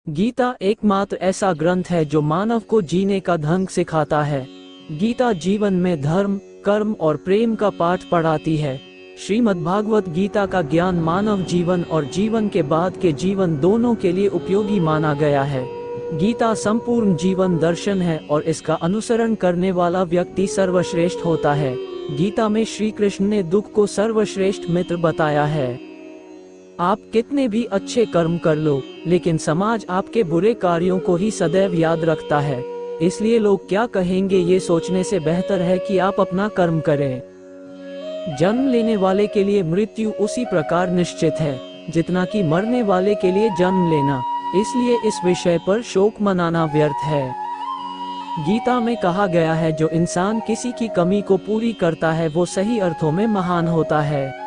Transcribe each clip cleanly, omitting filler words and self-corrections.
गीता एकमात्र ऐसा ग्रंथ है जो मानव को जीने का ढंग सिखाता है। गीता जीवन में धर्म, कर्म और प्रेम का पाठ पढ़ाती है। श्रीमद्भागवत गीता का ज्ञान मानव जीवन और जीवन के बाद के जीवन दोनों के लिए उपयोगी माना गया है। गीता संपूर्ण जीवन दर्शन है और इसका अनुसरण करने वाला व्यक्ति सर्वश्रेष्ठ होता है। गीता में श्री कृष्ण ने दुख को सर्वश्रेष्ठ मित्र बताया है। आप कितने भी अच्छे कर्म कर लो, लेकिन समाज आपके बुरे कार्यों को ही सदैव याद रखता है। इसलिए लोग क्या कहेंगे ये सोचने से बेहतर है कि आप अपना कर्म करें। जन्म लेने वाले के लिए मृत्यु उसी प्रकार निश्चित है जितना कि मरने वाले के लिए जन्म लेना, इसलिए इस विषय पर शोक मनाना व्यर्थ है। गीता में कहा गया है, जो इंसान किसी की कमी को पूरी करता है वो सही अर्थों में महान होता है।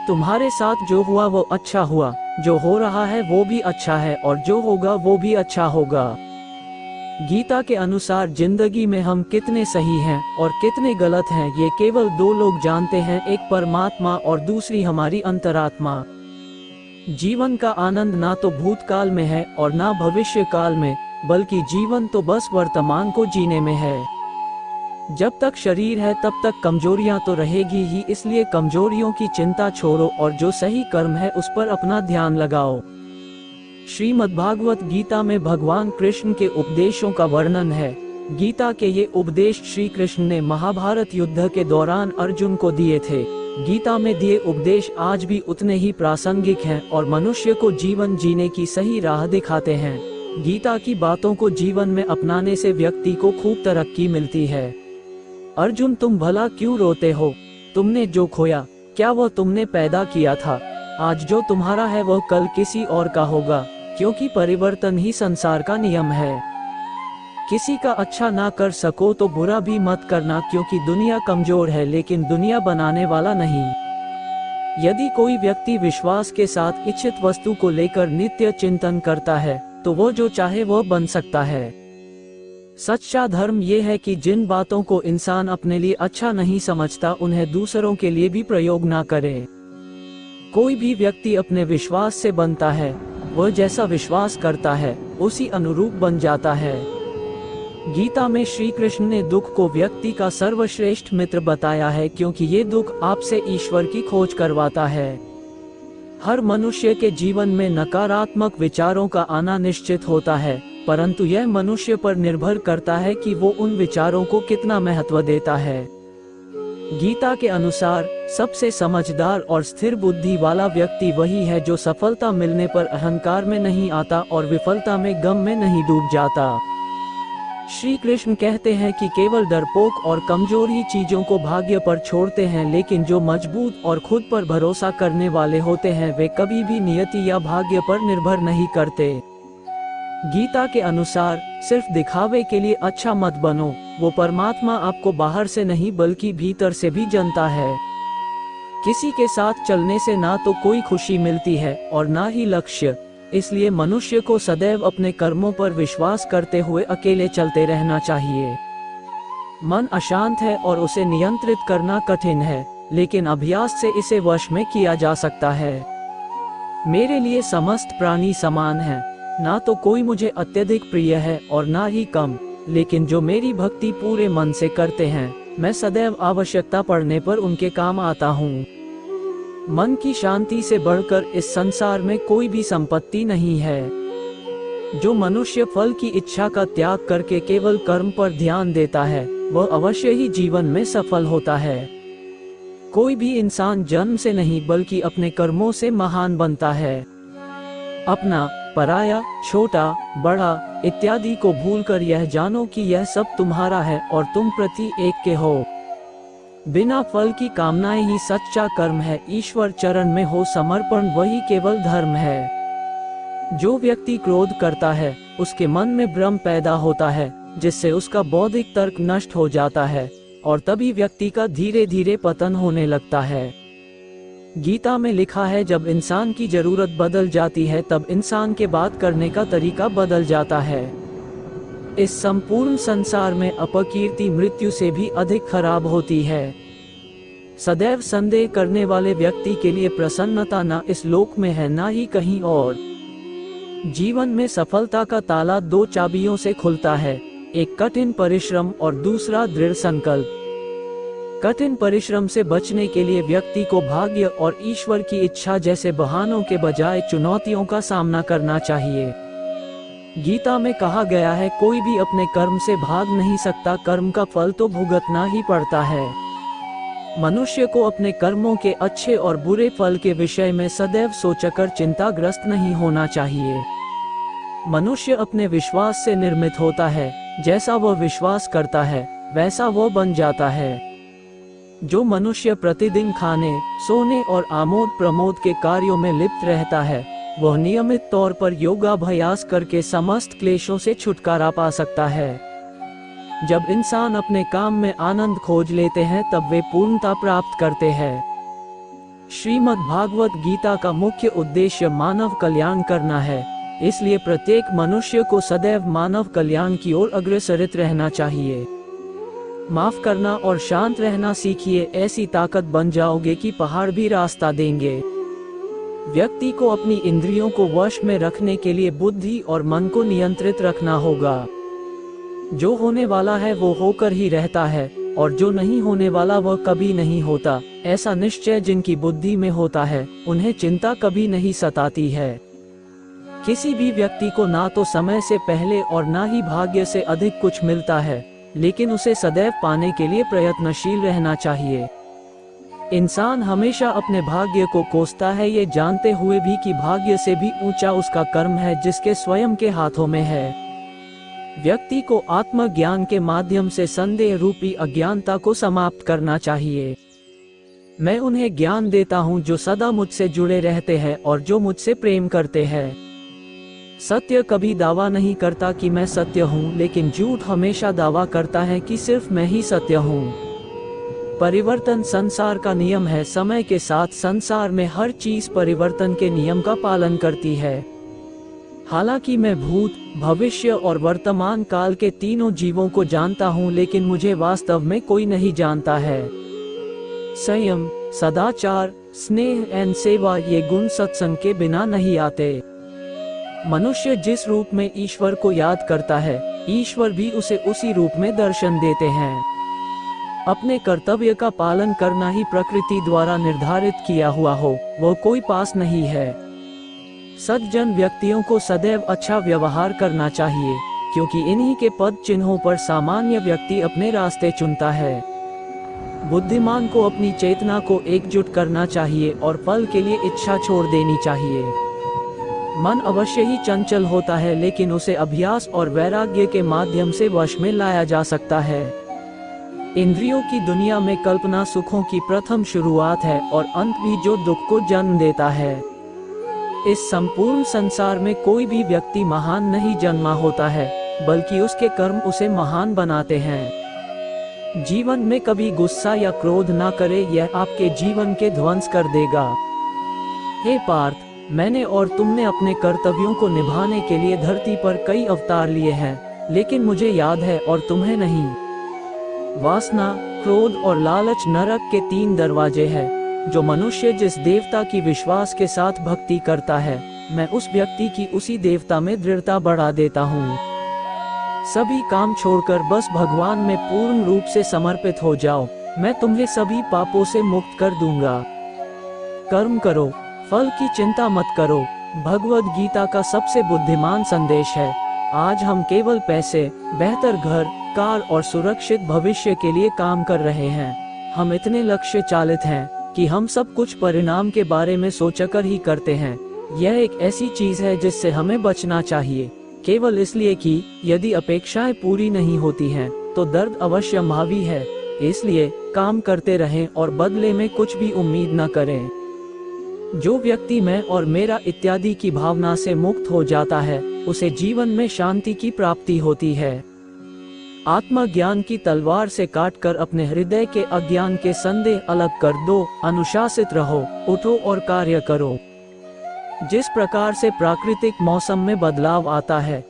तुम्हारे साथ जो हुआ वो अच्छा हुआ, जो हो रहा है वो भी अच्छा है और जो होगा वो भी अच्छा होगा। गीता के अनुसार जिंदगी में हम कितने सही हैं और कितने गलत हैं ये केवल दो लोग जानते हैं, एक परमात्मा और दूसरी हमारी अंतरात्मा। जीवन का आनंद ना तो भूतकाल में है और ना भविष्य काल में, बल्कि जीवन तो बस वर्तमान को जीने में है। जब तक शरीर है तब तक कमजोरियां तो रहेगी ही, इसलिए कमजोरियों की चिंता छोड़ो और जो सही कर्म है उस पर अपना ध्यान लगाओ। श्रीमद्भागवत गीता में भगवान कृष्ण के उपदेशों का वर्णन है। गीता के ये उपदेश श्री कृष्ण ने महाभारत युद्ध के दौरान अर्जुन को दिए थे। गीता में दिए उपदेश आज भी उतने ही प्रासंगिक हैं और मनुष्य को जीवन जीने की सही राह दिखाते हैं। गीता की बातों को जीवन में अपनाने से व्यक्ति को खूब तरक्की मिलती है। अर्जुन, तुम भला क्यों रोते हो? तुमने जो खोया क्या वह तुमने पैदा किया था? आज जो तुम्हारा है वह कल किसी और का होगा, क्योंकि परिवर्तन ही संसार का नियम है। किसी का अच्छा ना कर सको तो बुरा भी मत करना, क्योंकि दुनिया कमजोर है लेकिन दुनिया बनाने वाला नहीं। यदि कोई व्यक्ति विश्वास के साथ इच्छित वस्तु को लेकर नित्य चिंतन करता है तो वो जो चाहे वह बन सकता है। सच्चा धर्म ये है कि जिन बातों को इंसान अपने लिए अच्छा नहीं समझता उन्हें दूसरों के लिए भी प्रयोग ना करे। कोई भी व्यक्ति अपने विश्वास से बनता है, वह जैसा विश्वास करता है उसी अनुरूप बन जाता है। गीता में श्री कृष्ण ने दुख को व्यक्ति का सर्वश्रेष्ठ मित्र बताया है, क्योंकि ये दुख आपसे ईश्वर की खोज करवाता है। हर मनुष्य के जीवन में नकारात्मक विचारों का आना निश्चित होता है, परंतु यह मनुष्य पर निर्भर करता है कि वो उन विचारों को कितना महत्व देता है। गीता के अनुसार सबसे समझदार और स्थिर बुद्धि वाला व्यक्ति वही है जो सफलता मिलने पर अहंकार में नहीं आता और विफलता में गम में नहीं डूब जाता। श्री कृष्ण कहते हैं कि केवल डरपोक और कमजोर ही चीजों को भाग्य पर छोड़ते हैं, लेकिन जो मजबूत और खुद पर भरोसा करने वाले होते हैं वे कभी भी नियति या भाग्य पर निर्भर नहीं करते। गीता के अनुसार सिर्फ दिखावे के लिए अच्छा मत बनो, वो परमात्मा आपको बाहर से नहीं बल्कि भीतर से भी जानता है। किसी के साथ चलने से ना तो कोई खुशी मिलती है और ना ही लक्ष्य, इसलिए मनुष्य को सदैव अपने कर्मों पर विश्वास करते हुए अकेले चलते रहना चाहिए। मन अशांत है और उसे नियंत्रित करना कठिन है, लेकिन अभ्यास से इसे वश में किया जा सकता है। मेरे लिए समस्त प्राणी समान हैं, ना तो कोई मुझे अत्यधिक प्रिय है और ना ही कम, लेकिन जो मेरी भक्ति पूरे मन से करते हैं मैं सदैव आवश्यकता पड़ने पर उनके काम आता हूँ। मन की शांति से बढ़कर इस संसार में कोई भी संपत्ति नहीं है। जो मनुष्य फल की इच्छा का त्याग करके केवल कर्म पर ध्यान देता है वह अवश्य ही जीवन में सफल होता है। कोई भी इंसान जन्म से नहीं बल्कि अपने कर्मों से महान बनता है। अपना, पराया, छोटा, बड़ा इत्यादि को भूलकर यह जानो कि यह सब तुम्हारा है और तुम प्रति एक के हो। बिना फल की कामनाएं ही सच्चा कर्म है। ईश्वर चरण में हो समर्पण वही केवल धर्म है। जो व्यक्ति क्रोध करता है उसके मन में भ्रम पैदा होता है, जिससे उसका बौद्धिक तर्क नष्ट हो जाता है और तभी व्यक्ति का धीरे धीरे पतन होने लगता है। गीता में लिखा है, जब इंसान की जरूरत बदल जाती है तब इंसान के बात करने का तरीका बदल जाता है। इस संपूर्ण संसार में अपकीर्ति मृत्यु से भी अधिक खराब होती है। सदैव संदेह करने वाले व्यक्ति के लिए प्रसन्नता न इस लोक में है ना ही कहीं और। जीवन में सफलता का ताला दो चाबियों से खुलता है, एक कठिन परिश्रम और दूसरा दृढ़ संकल्प। कठिन परिश्रम से बचने के लिए व्यक्ति को भाग्य और ईश्वर की इच्छा जैसे बहानों के बजाय चुनौतियों का सामना करना चाहिए। गीता में कहा गया है, कोई भी अपने कर्म से भाग नहीं सकता, कर्म का फल तो भुगतना ही पड़ता है। मनुष्य को अपने कर्मों के अच्छे और बुरे फल के विषय में सदैव सोचकर चिंताग्रस्त नहीं होना चाहिए। मनुष्य अपने विश्वास से निर्मित होता है, जैसा वह विश्वास करता है वैसा वह बन जाता है। जो मनुष्य प्रतिदिन खाने, सोने और आमोद प्रमोद के कार्यों में लिप्त रहता है, वह नियमित तौर पर योगाभ्यास करके समस्त क्लेशों से छुटकारा पा सकता है। जब इंसान अपने काम में आनंद खोज लेते हैं तब वे पूर्णता प्राप्त करते हैं। श्रीमद् भागवत गीता का मुख्य उद्देश्य मानव कल्याण करना है, इसलिए प्रत्येक मनुष्य को सदैव मानव कल्याण की ओर अग्रसरित रहना चाहिए। माफ करना और शांत रहना सीखिए, ऐसी ताकत बन जाओगे कि पहाड़ भी रास्ता देंगे। व्यक्ति को अपनी इंद्रियों को वश में रखने के लिए बुद्धि और मन को नियंत्रित रखना होगा। जो होने वाला है वो होकर ही रहता है, और जो नहीं होने वाला वह कभी नहीं होता। ऐसा निश्चय जिनकी बुद्धि में होता है, उन्हें चिंता कभी नहीं सताती है। किसी भी व्यक्ति को ना तो समय से पहले और ना ही भाग्य से अधिक कुछ मिलता है, लेकिन उसे सदैव पाने के लिए प्रयत्नशील रहना चाहिए। इंसान हमेशा अपने भाग्य को कोसता है, ये जानते हुए भी कि भाग्य से भी ऊंचा उसका कर्म है जिसके स्वयं के हाथों में है। व्यक्ति को आत्मज्ञान के माध्यम से संदेह रूपी अज्ञानता को समाप्त करना चाहिए। मैं उन्हें ज्ञान देता हूँ जो सदा मुझसे जुड़े रहते हैं और जो मुझसे प्रेम करते हैं। सत्य कभी दावा नहीं करता कि मैं सत्य हूँ, लेकिन झूठ हमेशा दावा करता है कि सिर्फ मैं ही सत्य हूँ। परिवर्तन संसार का नियम है। समय के साथ संसार में हर चीज परिवर्तन के नियम का पालन करती है। हालांकि मैं भूत, भविष्य और वर्तमान काल के तीनों जीवों को जानता हूँ, लेकिन मुझे वास्तव में कोई नहीं जानता है। संयम, सदाचार, स्नेह एवं सेवा ये गुण सत्संग के बिना नहीं आते। मनुष्य जिस रूप में ईश्वर को याद करता है, ईश्वर भी उसे उसी रूप में दर्शन देते हैं। अपने कर्तव्य का पालन करना ही प्रकृति द्वारा निर्धारित किया हुआ हो, वह कोई पास नहीं है। सज्जन व्यक्तियों को सदैव अच्छा व्यवहार करना चाहिए, क्योंकि इन्हीं के पद चिन्हों पर सामान्य व्यक्ति अपने रास्ते चुनता है। बुद्धिमान को अपनी चेतना को एकजुट करना चाहिए और फल के लिए इच्छा छोड़ देनी चाहिए। मन अवश्य ही चंचल होता है, लेकिन उसे अभ्यास और वैराग्य के माध्यम से वश में लाया जा सकता है। इंद्रियों की दुनिया में कल्पना सुखों की प्रथम शुरुआत है और अंत भी जो दुख को जन्म देता है। इस संपूर्ण संसार में कोई भी व्यक्ति महान नहीं जन्मा होता है, बल्कि उसके कर्म उसे महान बनाते हैं। जीवन में कभी गुस्सा या क्रोध ना करे, यह आपके जीवन के ध्वंस कर देगा। हे पार्थ, मैंने और तुमने अपने कर्तव्यों को निभाने के लिए धरती पर कई अवतार लिए हैं, लेकिन मुझे याद है और तुम्हें नहीं। वासना, क्रोध और लालच नरक के 3 दरवाजे हैं। जो मनुष्य जिस देवता की विश्वास के साथ भक्ति करता है, मैं उस व्यक्ति की उसी देवता में दृढ़ता बढ़ा देता हूँ। सभी काम छोड़कर बस भगवान में पूर्ण रूप से समर्पित हो जाओ, मैं तुम्हें सभी पापों से मुक्त कर दूंगा। कर्म करो, फल की चिंता मत करो, भगवद गीता का सबसे बुद्धिमान संदेश है। आज हम केवल पैसे, बेहतर घर, कार और सुरक्षित भविष्य के लिए काम कर रहे हैं। हम इतने लक्ष्य चालित हैं कि हम सब कुछ परिणाम के बारे में सोचकर ही करते हैं। यह एक ऐसी चीज है जिससे हमें बचना चाहिए, केवल इसलिए कि यदि अपेक्षाएं पूरी नहीं होती हैं, तो दर्द अवश्य संभावी है। इसलिए काम करते रहें और बदले में कुछ भी उम्मीद न करें। जो व्यक्ति मैं और मेरा इत्यादि की भावना से मुक्त हो जाता है, उसे जीवन में शांति की प्राप्ति होती है। आत्मज्ञान की तलवार से काटकर अपने हृदय के अज्ञान के संदेह अलग कर दो। अनुशासित रहो, उठो और कार्य करो। जिस प्रकार से प्राकृतिक मौसम में बदलाव आता है,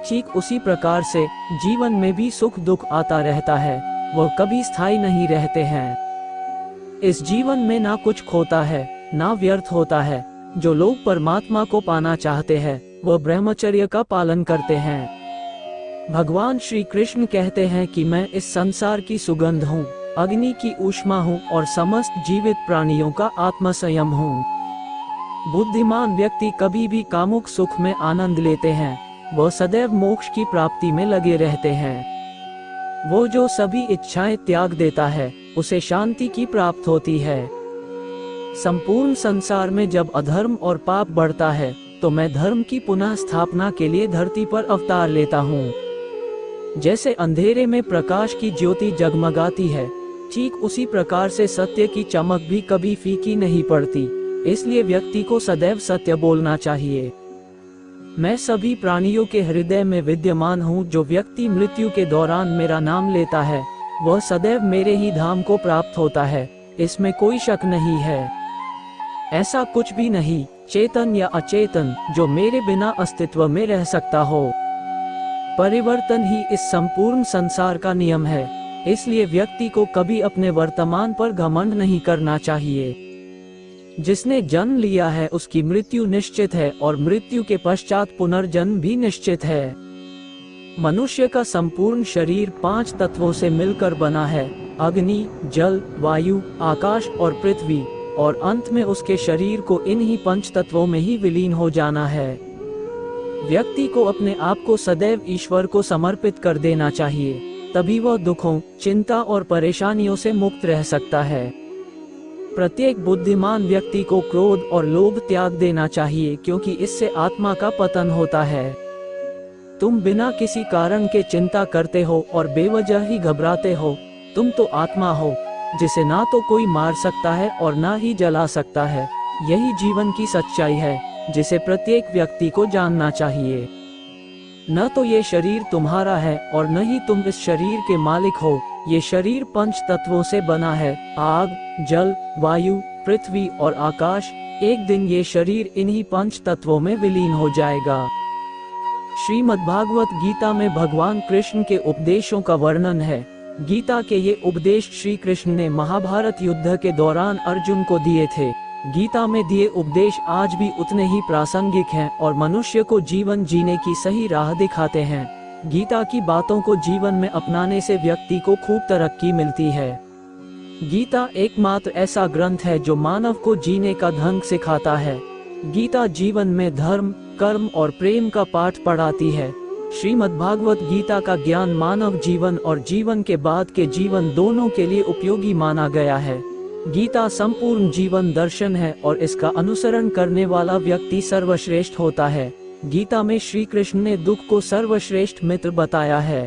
ठीक उसी प्रकार से जीवन में भी सुख दुख आता रहता है, वह कभी स्थायी नहीं रहते हैं। इस जीवन में ना कुछ खोता है, ना व्यर्थ होता है। जो लोग परमात्मा को पाना चाहते हैं, वह ब्रह्मचर्य का पालन करते हैं। भगवान श्री कृष्ण कहते हैं कि मैं इस संसार की सुगंध हूँ, अग्नि की ऊष्मा हूँ और समस्त जीवित प्राणियों का आत्मसंयम हूँ। बुद्धिमान व्यक्ति कभी भी कामुक सुख में आनंद लेते हैं, वह सदैव मोक्ष की प्राप्ति में लगे रहते हैं। वो जो सभी इच्छाएं त्याग देता है, उसे शांति की प्राप्त होती है। संपूर्ण संसार में जब अधर्म और पाप बढ़ता है, तो मैं धर्म की पुनः स्थापना के लिए धरती पर अवतार लेता हूँ। जैसे अंधेरे में प्रकाश की ज्योति जगमगाती है, ठीक उसी प्रकार से सत्य की चमक भी कभी फीकी नहीं पड़ती। इसलिए व्यक्ति को सदैव सत्य बोलना चाहिए। मैं सभी प्राणियों के हृदय में विद्यमान हूँ। जो व्यक्ति मृत्यु के दौरान मेरा नाम लेता है, वह सदैव मेरे ही धाम को प्राप्त होता है, इसमें कोई शक नहीं है। ऐसा कुछ भी नहीं, चेतन या अचेतन, जो मेरे बिना अस्तित्व में रह सकता हो। परिवर्तन ही इस संपूर्ण संसार का नियम है। इसलिए व्यक्ति को कभी अपने वर्तमान पर घमंड नहीं करना चाहिए। जिसने जन्म लिया है उसकी मृत्यु निश्चित है और मृत्यु के पश्चात पुनर्जन्म भी निश्चित है। मनुष्य का संपूर्ण शरीर 5 तत्वों से मिलकर बना है, अग्नि, जल, वायु, आकाश और पृथ्वी, और अंत में उसके शरीर को इन्हीं 5 तत्वों में ही विलीन हो जाना है। व्यक्ति को अपने आप को सदैव ईश्वर को समर्पित कर देना चाहिए, तभी वह दुखों, चिंता और परेशानियों से मुक्त रह सकता है। प्रत्येक बुद्धिमान व्यक्ति को क्रोध और लोभ त्याग देना चाहिए, क्योंकि इससे आत्मा का पतन होता है। तुम बिना किसी कारण के चिंता करते हो और बेवजह ही घबराते हो। तुम तो आत्मा हो, जिसे ना तो कोई मार सकता है और ना ही जला सकता है। यही जीवन की सच्चाई है, जिसे प्रत्येक व्यक्ति को जानना चाहिए। न तो ये शरीर तुम्हारा है और न ही तुम इस शरीर के मालिक हो। ये शरीर 5 तत्वों से बना है, आग, जल, वायु, पृथ्वी और आकाश। एक दिन ये शरीर इन्हीं 5 तत्वों में विलीन हो जाएगा। श्रीमद्भागवत गीता में भगवान कृष्ण के उपदेशों का वर्णन है। गीता के ये उपदेश श्री कृष्ण ने महाभारत युद्ध के दौरान अर्जुन को दिए थे। गीता में दिए उपदेश आज भी उतने ही प्रासंगिक हैं और मनुष्य को जीवन जीने की सही राह दिखाते हैं। गीता की बातों को जीवन में अपनाने से व्यक्ति को खूब तरक्की मिलती है। गीता एकमात्र ऐसा ग्रंथ है जो मानव को जीने का ढंग सिखाता है। गीता जीवन में धर्म, कर्म और प्रेम का पाठ पढ़ाती है। श्रीमद्भागवत गीता का ज्ञान मानव जीवन और जीवन के बाद के जीवन दोनों के लिए उपयोगी माना गया है। गीता संपूर्ण जीवन दर्शन है और इसका अनुसरण करने वाला व्यक्ति सर्वश्रेष्ठ होता है। गीता में श्री कृष्ण ने दुख को सर्वश्रेष्ठ मित्र बताया है।